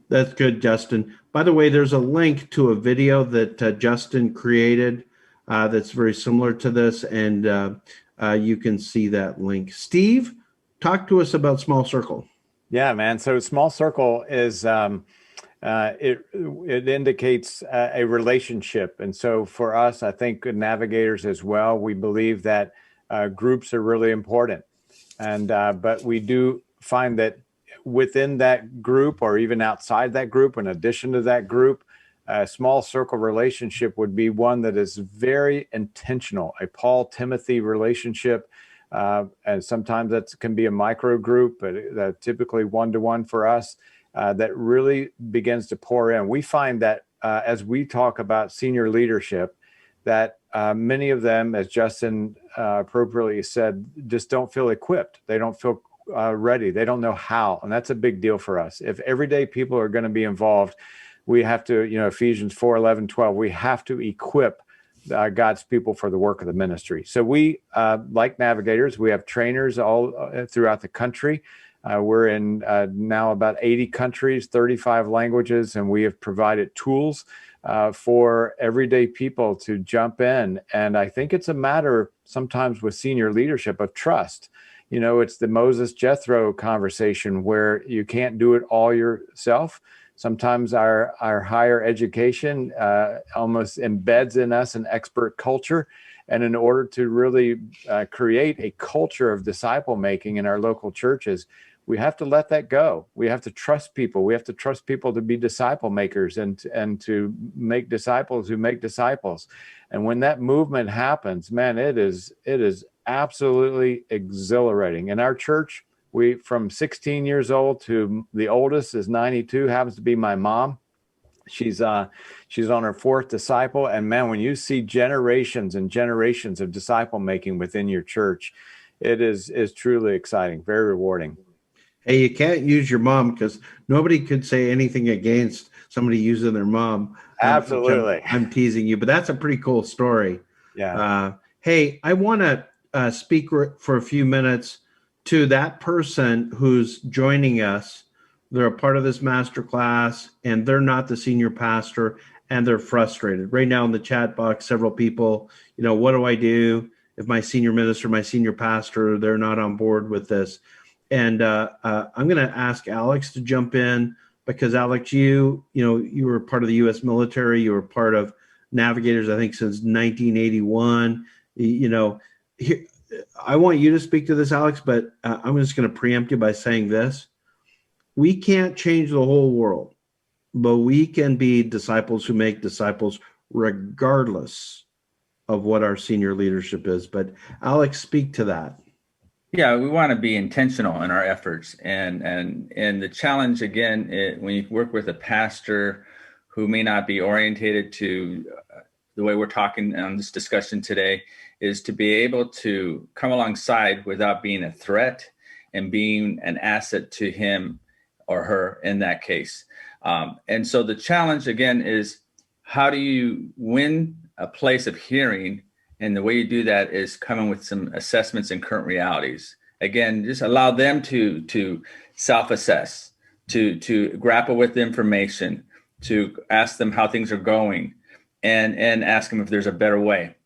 That's good, Justin. By the way, there's a link to a video that Justin created that's very similar to this, and you can see that link. Steve, talk to us about Small Circle. Yeah, man. So Small Circle is it indicates a relationship. And so for us, I think Navigators as well, we believe that groups are really important. And but we do find that within that group, or even outside that group, in addition to that group, a small circle relationship would be one that is very intentional, a Paul-Timothy relationship. And sometimes that can be a micro group, but typically one-to-one for us. That really begins to pour in. We find that as we talk about senior leadership, that many of them, as Justin appropriately said, just don't feel equipped. They don't feel ready. They don't know how. And that's a big deal for us. If everyday people are going to be involved, we have to, Ephesians 4:11-12, we have to equip God's people for the work of the ministry. So we, like Navigators, we have trainers all throughout the country. We're in now about 80 countries, 35 languages, and we have provided tools for everyday people to jump in. And I think it's a matter sometimes with senior leadership of trust. It's the Moses Jethro conversation where you can't do it all yourself. Sometimes our higher education almost embeds in us an expert culture. And in order to really create a culture of disciple making in our local churches, we have to let that go. We have to trust people. We have to trust people to be disciple makers and to make disciples who make disciples. And when that movement happens, man, it is absolutely exhilarating. In our church, we from 16 years old to the oldest is 92, happens to be my mom. She's on her fourth disciple. And man, when you see generations and generations of disciple making within your church, it is truly exciting, very rewarding. Hey, you can't use your mom because nobody could say anything against somebody using their mom. Absolutely. I'm teasing you, but that's a pretty cool story. Yeah. Hey, I want to speak for a few minutes to that person who's joining us. They're a part of this masterclass and they're not the senior pastor and they're frustrated. Right now in the chat box, several people, what do I do if my senior minister, my senior pastor, they're not on board with this? And I'm going to ask Alex to jump in because Alex, you were part of the U.S. military. You were part of Navigators, I think, since 1981. I want you to speak to this, Alex, but I'm just going to preempt you by saying this. We can't change the whole world, but we can be disciples who make disciples regardless of what our senior leadership is. But Alex, speak to that. Yeah, we want to be intentional in our efforts. And the challenge, again, when you work with a pastor who may not be orientated to the way we're talking on this discussion today, is to be able to come alongside without being a threat and being an asset to him or her in that case. And so the challenge, again, is how do you win a place of hearing? And the way you do that is coming with some assessments and current realities. Again, just allow them to self-assess, to grapple with the information, to ask them how things are going, and ask them if there's a better way.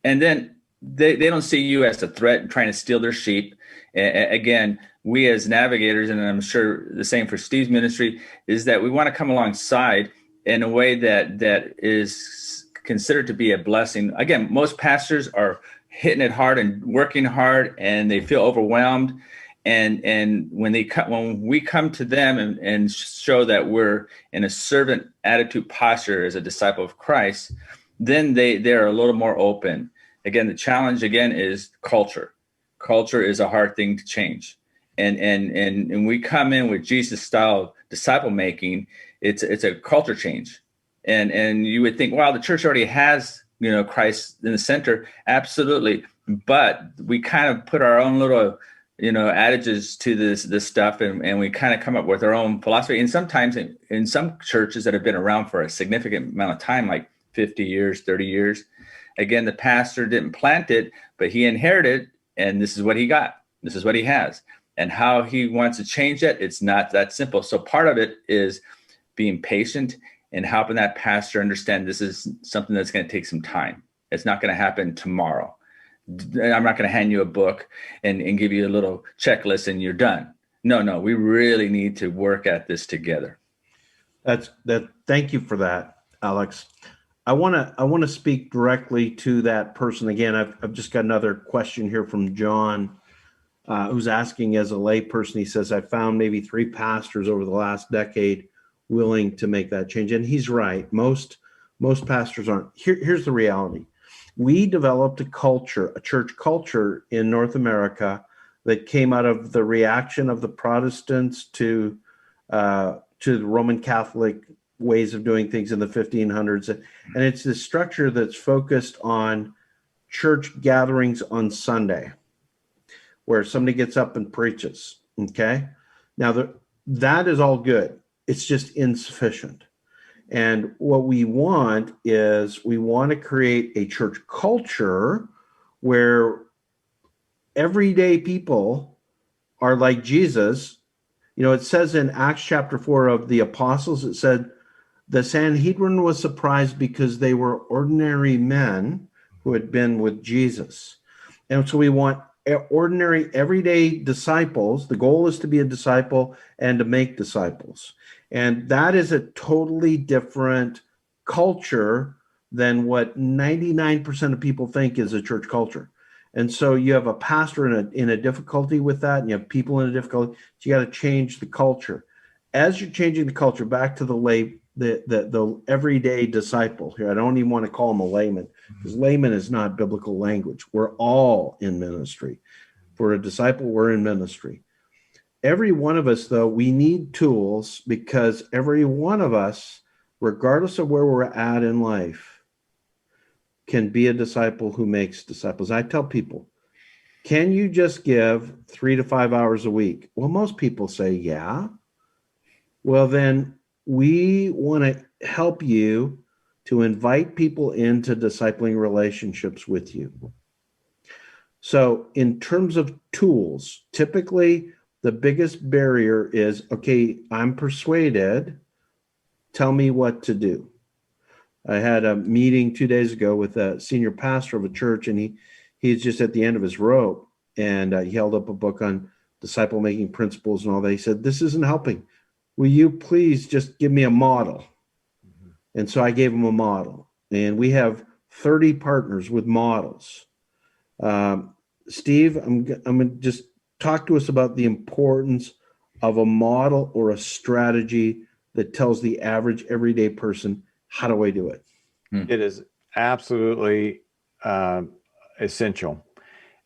And then they don't see you as a threat trying to steal their sheep. Again, we as Navigators, and I'm sure the same for Steve's ministry, is that we want to come alongside in a way that is considered to be a blessing. Again, most pastors are hitting it hard and working hard, and they feel overwhelmed. And when we come to them and show that we're in a servant attitude posture as a disciple of Christ, then they're a little more open. Again, the challenge again is culture. Culture is a hard thing to change. And we come in with Jesus style disciple making, it's a culture change. And you would think, wow, the church already has, Christ in the center. Absolutely. But we kind of put our own little, adages to this stuff, and we kind of come up with our own philosophy. And sometimes in some churches that have been around for a significant amount of time, like 50 years, 30 years, again, the pastor didn't plant it, but he inherited, and this is what he got. This is what he has. And how he wants to change it, it's not that simple. So part of it is being patient and helping that pastor understand this is something that's going to take some time. It's not going to happen tomorrow. I'm not going to hand you a book and give you a little checklist and you're done. No, we really need to work at this together. Thank you for that, Alex. I want to speak directly to that person again. I've just got another question here from John, who's asking as a layperson. He says, I found maybe 3 pastors over the last decade willing to make that change. And he's right. Most pastors aren't. Here's the reality. We developed a church culture in North America that came out of the reaction of the Protestants to the Roman Catholic ways of doing things in the 1500s. And it's this structure that's focused on church gatherings on Sunday, where somebody gets up and preaches. Okay. Now that is all good. It's just insufficient. And what we want is we want to create a church culture where everyday people are like Jesus. You know, it says in Acts chapter 4 of the apostles, it said, the Sanhedrin was surprised because they were ordinary men who had been with Jesus. And so we want ordinary, everyday disciples. The goal is to be a disciple and to make disciples. And that is a totally different culture than what 99% of people think is a church culture. And so you have a pastor in a difficulty with that, and you have people in a difficulty. So you got to change the culture. As you're changing the culture, back to the everyday disciple here. I don't even want to call him a layman, because layman is not biblical language. We're all in ministry. For a disciple, we're in ministry. Every one of us, though, we need tools, because every one of us, regardless of where we're at in life, can be a disciple who makes disciples. I tell people, can you just give 3 to 5 hours a week? Well, most people say, yeah. Well, then we want to help you to invite people into discipling relationships with you. So in terms of tools, typically the biggest barrier is, okay, I'm persuaded, tell me what to do. I had a meeting 2 days ago with a senior pastor of a church, and he's just at the end of his rope, and he held up a book on disciple-making principles and all that. He said, this isn't helping. Will you please just give me a model? And so I gave him a model, and we have 30 partners with models. Steve, I'm going to just talk to us about the importance of a model or a strategy that tells the average everyday person, how do I do it? It is absolutely essential.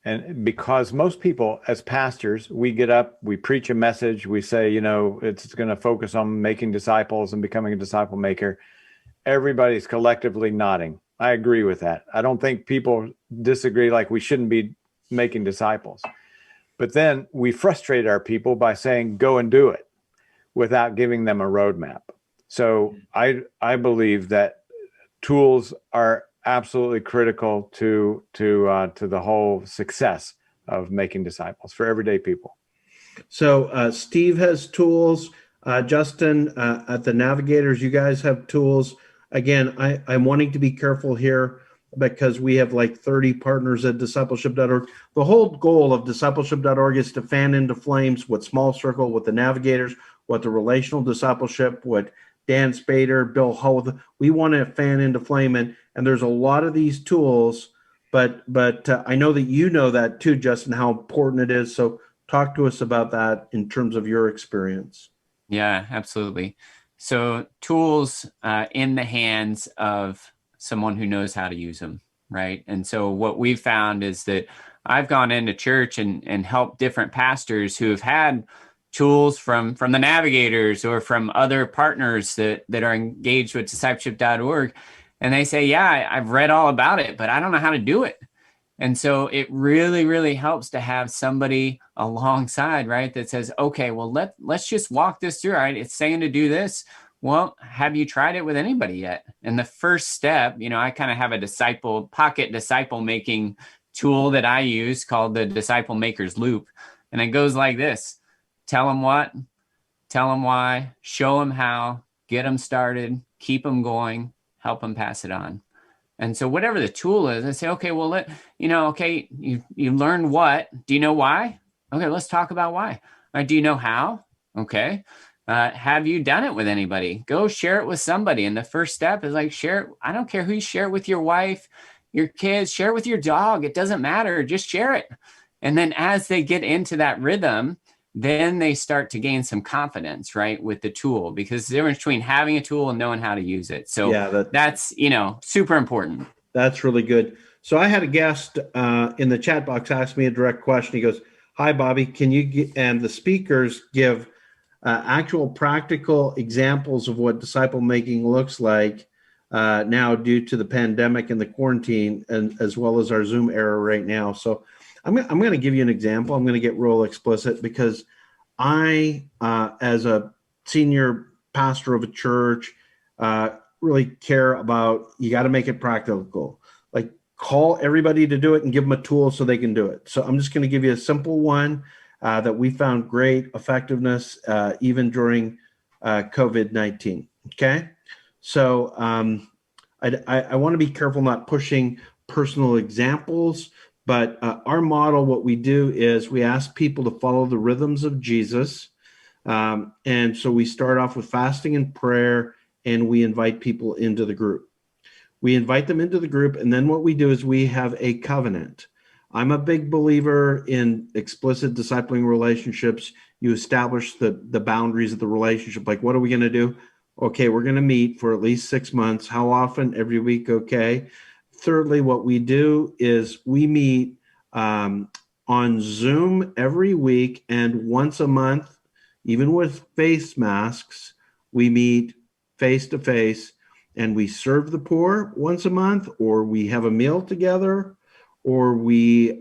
And because most people as pastors, we get up, we preach a message, we say, you know, it's going to focus on making disciples and becoming a disciple maker. Everybody's collectively nodding. I agree with that. I don't think people disagree, like we shouldn't be making disciples. But then we frustrate our people by saying, go and do it, without giving them a roadmap. So I believe that tools are absolutely critical to the whole success of making disciples for everyday people. So Steve has tools. Justin, at the Navigators, you guys have tools. Again, I'm wanting to be careful here because we have like 30 partners at discipleship.org. The whole goal of discipleship.org is to fan into flames what Small Circle, what the Navigators, what the relational discipleship, what Dan Spader, Bill Hull, we want to fan into flame. And there's a lot of these tools, but I know that you know that too, Justin, how important it is. So talk to us about that in terms of your experience. Yeah, absolutely. So tools in the hands of someone who knows how to use them, right? And so what we've found is that I've gone into church and helped different pastors who have had tools from the Navigators or from other partners that are engaged with discipleship.org. And they say, yeah, I've read all about it, but I don't know how to do it. And so it really, really helps to have somebody alongside, right, that says, okay, well, let's just walk this through, right? It's saying to do this. Well, have you tried it with anybody yet? And the first step, you know, I kind of have a pocket disciple making tool that I use called the Disciple Maker's Loop. And it goes like this. Tell them what, tell them why, show them how, get them started, keep them going, help them pass it on. And so whatever the tool is, I say, okay, well, you learned what, do you know why? Okay, let's talk about why. Do you know how? Okay. Have you done it with anybody? Go share it with somebody. And the first step is like, share it. I don't care who you share it with, your wife, your kids, share it with your dog. It doesn't matter. Just share it. And then as they get into that rhythm, then they start to gain some confidence, right, with the tool, because the difference between having a tool and knowing how to use it. So yeah, that's super important. That's really good. So I had a guest in the chat box ask me a direct question. He goes, hi, Bobby, can you and the speakers give actual practical examples of what disciple making looks like now due to the pandemic and the quarantine, and as well as our Zoom era right now. So I'm going to give you an example. I'm going to get real explicit because I, as a senior pastor of a church, really care about, you got to make it practical. Like, call everybody to do it and give them a tool so they can do it. So I'm just going to give you a simple one that we found great effectiveness even during COVID-19. Okay. So I want to be careful not pushing personal examples, but our model, what we do is we ask people to follow the rhythms of Jesus. And so we start off with fasting and prayer, and we invite people into the group. We invite them into the group, and then what we do is we have a covenant. I'm a big believer in explicit discipling relationships. You establish the boundaries of the relationship. Like, what are we going to do? Okay, we're going to meet for at least 6 months. How often? Every week. Okay. Thirdly, what we do is we meet on Zoom every week, and once a month, even with face masks, we meet face to face, and we serve the poor once a month, or we have a meal together, or we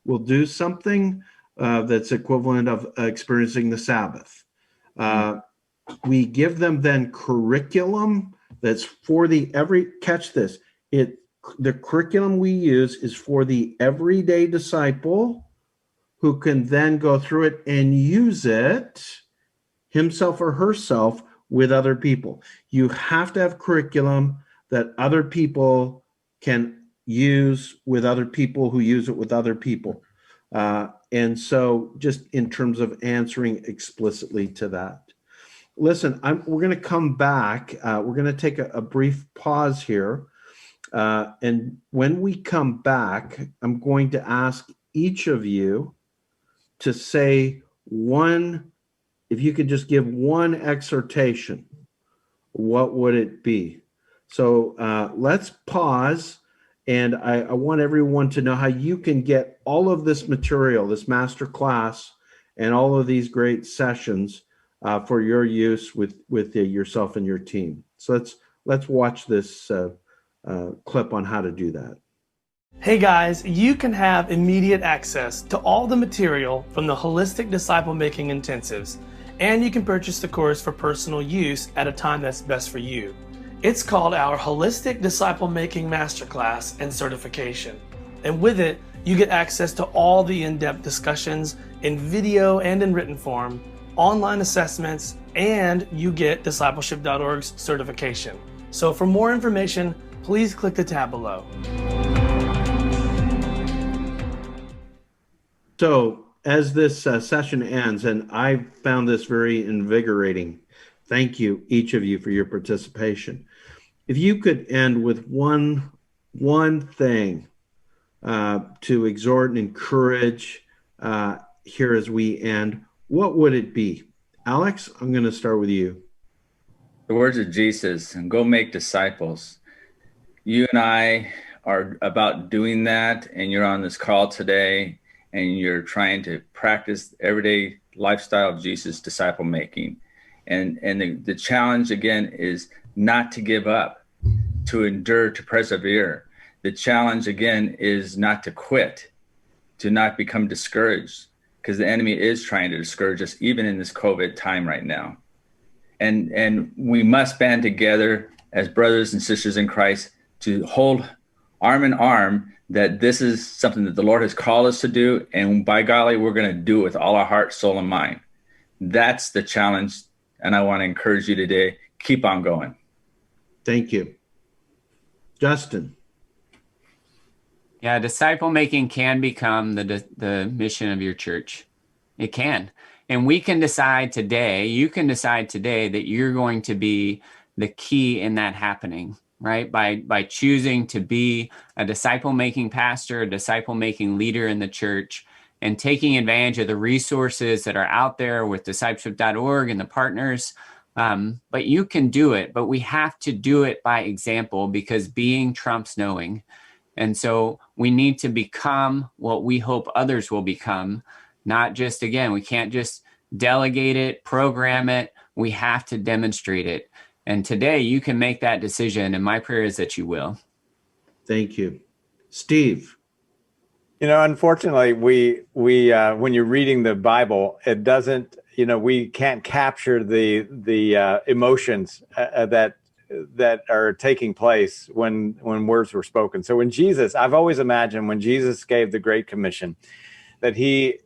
will do something that's equivalent of experiencing the Sabbath. We give them then curriculum that's for catch this, the curriculum we use is for the everyday disciple who can then go through it and use it himself or herself with other people. You have to have curriculum that other people can use with other people who use it with other people. And so just in terms of answering explicitly to that. Listen, we're going to come back. We're going to take a brief pause here. And when we come back, I'm going to ask each of you to say if you could just give one exhortation, what would it be? So let's pause, and I want everyone to know how you can get all of this material, this master class, and all of these great sessions for your use with yourself and your team. So let's watch this clip on how to do that. Hey guys, you can have immediate access to all the material from the Holistic Disciple Making Intensives, and you can purchase the course for personal use at a time that's best for you. It's called our Holistic Disciple Making Masterclass and Certification. And with it, you get access to all the in-depth discussions in video and in written form, online assessments, and you get discipleship.org's certification. So for more information, please click the tab below. So as this session ends, and I found this very invigorating, thank you, each of you, for your participation. If you could end with one thing to exhort and encourage here as we end, what would it be? Alex, I'm going to start with you. The words of Jesus, and go make disciples. You and I are about doing that, and you're on this call today, and you're trying to practice everyday lifestyle of Jesus disciple making. And the challenge again is not to give up, to endure, to persevere. The challenge again is not to quit, to not become discouraged, because the enemy is trying to discourage us even in this COVID time right now. And we must band together as brothers and sisters in Christ to hold arm in arm that this is something that the Lord has called us to do. And by golly, we're going to do it with all our heart, soul, and mind. That's the challenge. And I want to encourage you today, keep on going. Thank you. Justin. Yeah, disciple making can become the mission of your church. It can. And we can decide today, you can decide today that you're going to be the key in that happening, right? By choosing to be a disciple making pastor, a disciple making leader in the church, and taking advantage of the resources that are out there with discipleship.org and the partners. But you can do it, but we have to do it by example, because being trumps knowing. And so we need to become what we hope others will become. Not just, again, we can't just delegate it, program it. We have to demonstrate it. And today you can make that decision. And my prayer is that you will. Thank you. Steve. You know, unfortunately, we when you're reading the Bible, it doesn't, we can't capture the emotions that that are taking place when words were spoken. So when Jesus, I've always imagined when Jesus gave the Great Commission, that he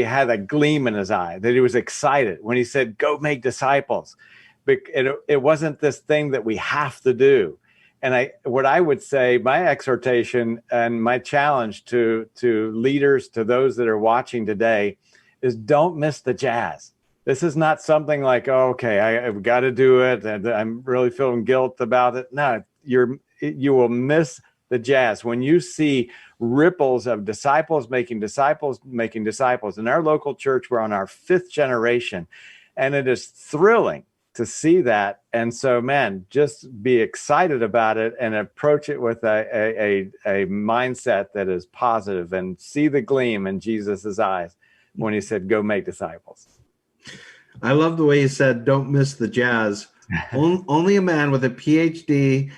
had a gleam in his eye, that he was excited when he said, "Go make disciples." It wasn't this thing that we have to do. And what I would say, my exhortation and my challenge to leaders, to those that are watching today, is don't miss the jazz. This is not something like, oh, okay, I've got to do it, and I'm really feeling guilt about it. No, you will miss the jazz when you see ripples of disciples making disciples making disciples. In our local church, we're on our 5th generation, and it is thrilling to see that. And so, man, just be excited about it and approach it with a mindset that is positive, and see the gleam in Jesus's eyes when he said, "Go make disciples." I love the way you said, "Don't miss the jazz." Only a man with a PhD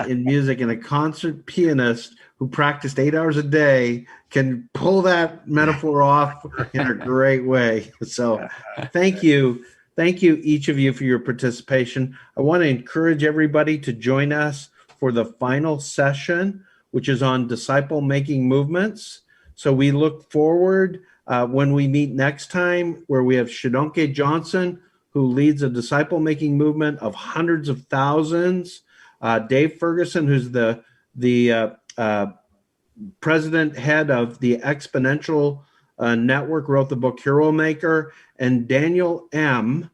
in music and a concert pianist who practiced 8 hours a day can pull that metaphor off in a great way. So thank you. Thank you, each of you, for your participation. I want to encourage everybody to join us for the final session, which is on disciple-making movements. So we look forward when we meet next time, where we have Shadonke Johnson, who leads a disciple-making movement of hundreds of thousands. Dave Ferguson, who's the president head of the Exponential Network, wrote the book Hero Maker, and Daniel M.,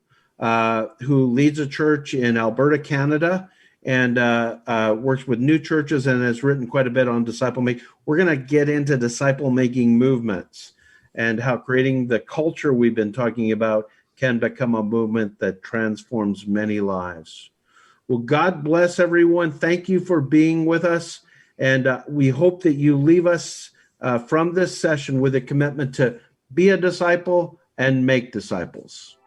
who leads a church in Alberta, Canada, and works with new churches and has written quite a bit on disciple-making. We're going to get into disciple-making movements and how creating the culture we've been talking about can become a movement that transforms many lives. Well, God bless everyone. Thank you for being with us. And we hope that you leave us from this session with a commitment to be a disciple and make disciples.